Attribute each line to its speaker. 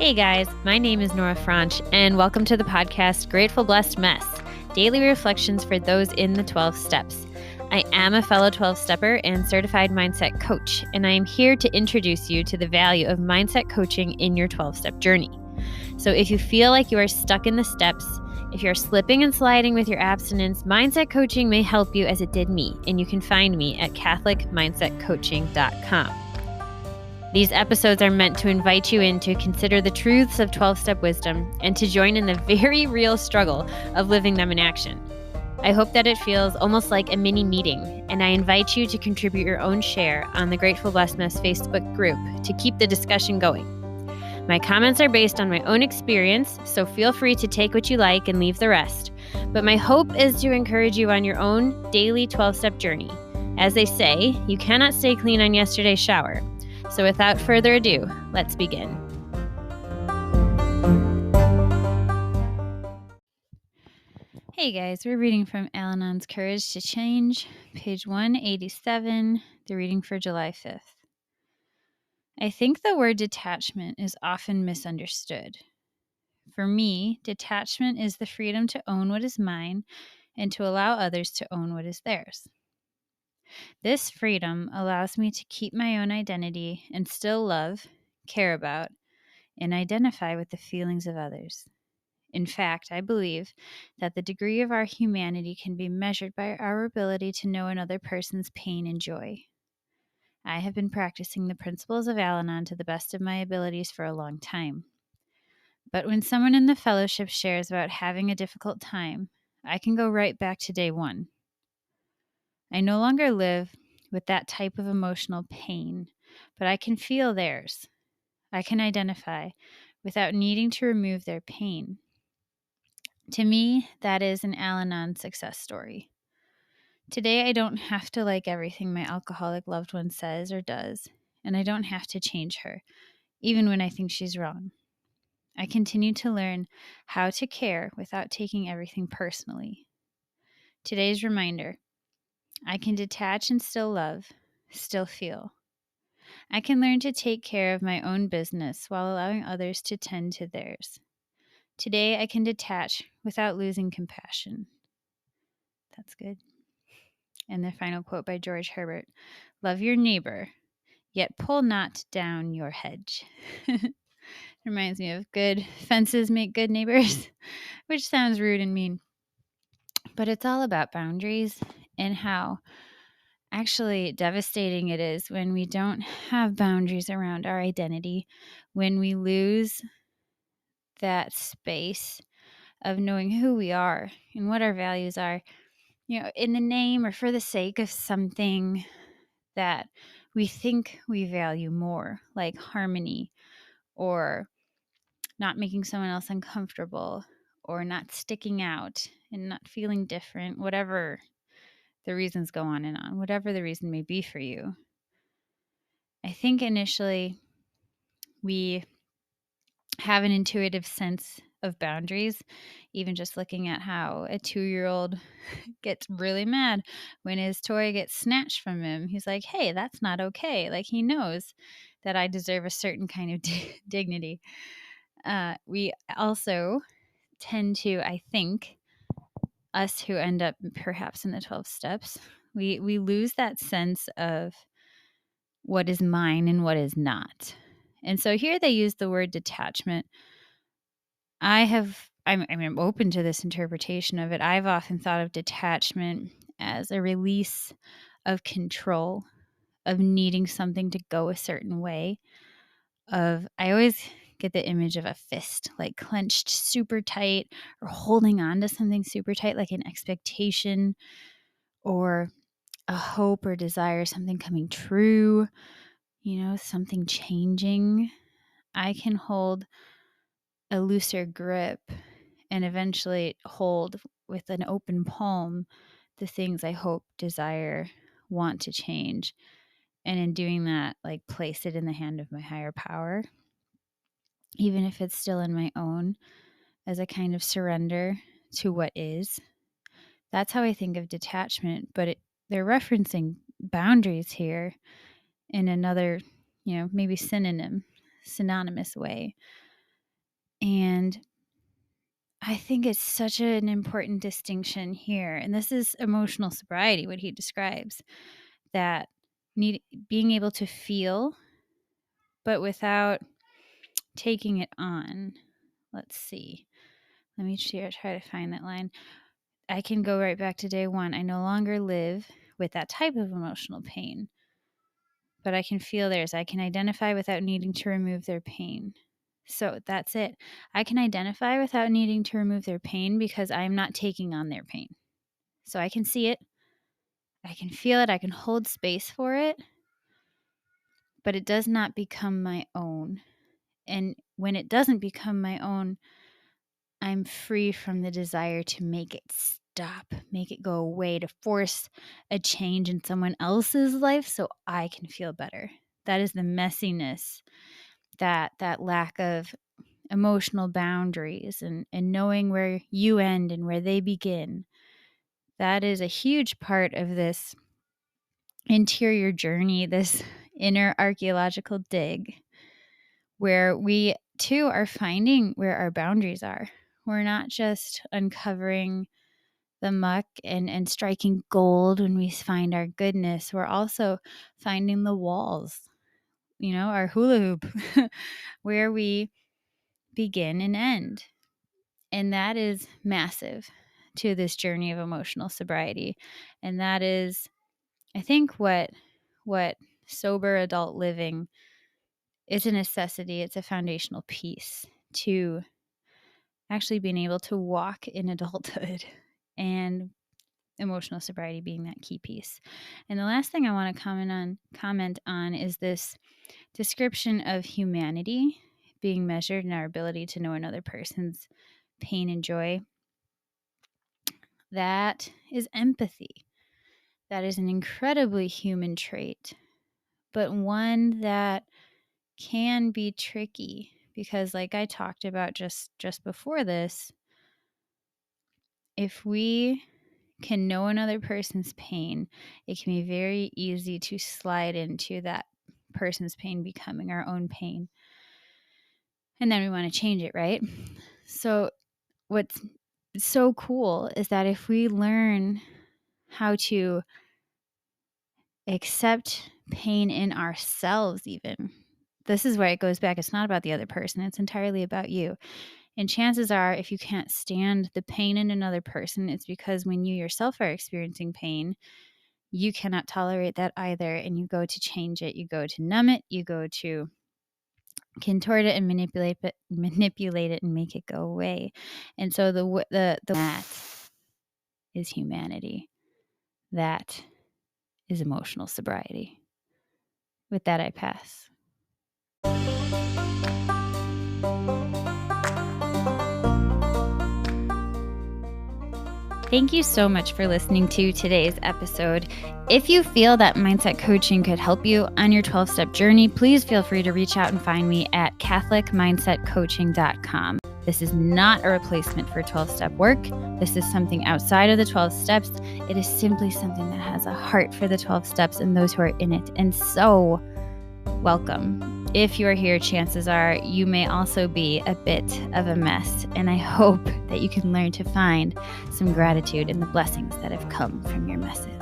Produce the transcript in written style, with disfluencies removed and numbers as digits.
Speaker 1: Hey guys, my name is Nora Franche, and welcome to the podcast Grateful Blessed Mess, daily reflections for those in the 12 steps. I am a fellow 12-stepper and certified mindset coach, and I am here to introduce you to the value of mindset coaching in your 12-step journey. So if you feel like you are stuck in the steps, if you're slipping and sliding with your abstinence, mindset coaching may help you as it did me, and you can find me at catholicmindsetcoaching.com. These episodes are meant to invite you in to consider the truths of 12-step wisdom and to join in the very real struggle of living them in action. I hope that it feels almost like a mini meeting, and I invite you to contribute your own share on the Grateful Blessedness Facebook group to keep the discussion going. My comments are based on my own experience, so feel free to take what you like and leave the rest. But my hope is to encourage you on your own daily 12-step journey. As they say, you cannot stay clean on yesterday's shower. So without further ado, let's begin. Hey guys, we're reading from Al-Anon's Courage to Change, page 187, the reading for July 5th. I think the word detachment is often misunderstood. For me, detachment is the freedom to own what is mine and to allow others to own what is theirs. This freedom allows me to keep my own identity and still love, care about, and identify with the feelings of others. In fact, I believe that the degree of our humanity can be measured by our ability to know another person's pain and joy. I have been practicing the principles of Al-Anon to the best of my abilities for a long time. But when someone in the fellowship shares about having a difficult time, I can go right back to day one. I no longer live with that type of emotional pain, but I can feel theirs. I can identify without needing to remove their pain. To me, that is an Al-Anon success story. Today, I don't have to like everything my alcoholic loved one says or does, and I don't have to change her, even when I think she's wrong. I continue to learn how to care without taking everything personally. Today's reminder: I can detach and still love, still feel. I can learn to take care of my own business while allowing others to tend to theirs. Today, I can detach without losing compassion. That's good. And the final quote by George Herbert: love your neighbor, yet pull not down your hedge. Reminds me of good fences make good neighbors, which sounds rude and mean. But it's all about boundaries and how actually devastating it is when we don't have boundaries around our identity, when we lose that space of knowing who we are and what our values are, in the name or for the sake of something that we think we value more, like harmony or not making someone else uncomfortable or not sticking out and not feeling different, whatever the reasons go on and on, whatever the reason may be for you. I think initially we have an intuitive sense of boundaries, even just looking at how a 2-year-old gets really mad when his toy gets snatched from him. He's like, hey, that's not okay. Like, he knows that I deserve a certain kind of dignity. We also tend to, I think, us who end up perhaps in the 12 steps, we lose that sense of what is mine and what is not. And so here they use the word detachment. I'm open to this interpretation of it. I've often thought of detachment as a release of control, of needing something to go a certain way. I always get the image of a fist, like clenched super tight, or holding on to something super tight, like an expectation or a hope or desire, something coming true, something changing. I can hold a looser grip and eventually hold with an open palm the things I hope, desire, want to change. And in doing that, like, place it in the hand of my higher power, even if it's still in my own, as a kind of surrender to what is. That's how I think of detachment, but they're referencing boundaries here in another, maybe synonymous way. And I think it's such an important distinction here. And this is emotional sobriety, what he describes, that being able to feel, but without taking it on. Let's see. Let me try to find that line. I can go right back to day one. I no longer live with that type of emotional pain, but I can feel theirs. I can identify without needing to remove their pain. So that's it. I can identify without needing to remove their pain because I am not taking on their pain. So I can see it. I can feel it. I can hold space for it, but it does not become my own. And when it doesn't become my own, I'm free from the desire to make it stop, make it go away, to force a change in someone else's life so I can feel better. That is the messiness, that lack of emotional boundaries and knowing where you end and where they begin. That is a huge part of this interior journey, this inner archaeological dig, where we too are finding where our boundaries are. We're not just uncovering the muck and striking gold when we find our goodness. We're also finding the walls, our hula hoop, where we begin and end. And that is massive to this journey of emotional sobriety. And that is, I think, what sober adult living is a necessity. It's a foundational piece to actually being able to walk in adulthood, and emotional sobriety being that key piece. And the last thing I want to comment on is this description of humanity being measured in our ability to know another person's pain and joy. That is empathy. That is an incredibly human trait, but one that can be tricky because, like I talked about just before this, if we can know another person's pain, it can be very easy to slide into that person's pain becoming our own pain. And then we want to change it, right? So what's so cool is that if we learn how to accept pain in ourselves, even, this is where it goes back. It's not about the other person. It's entirely about you. And chances are, if you can't stand the pain in another person, it's because when you yourself are experiencing pain, you cannot tolerate that either. And you go to change it. You go to numb it. You go to contort it and manipulate it and make it go away. And so that is humanity. That is emotional sobriety. With that, I pass. Thank you so much for listening to today's episode. If you feel that mindset coaching could help you on your 12-step journey, please feel free to reach out and find me at catholicmindsetcoaching.com. This is not a replacement for 12-step work. This is something outside of the 12 steps. It is simply something that has a heart for the 12 steps and those who are in it. And so, welcome. If you are here, chances are you may also be a bit of a mess. And I hope that you can learn to find some gratitude in the blessings that have come from your messes.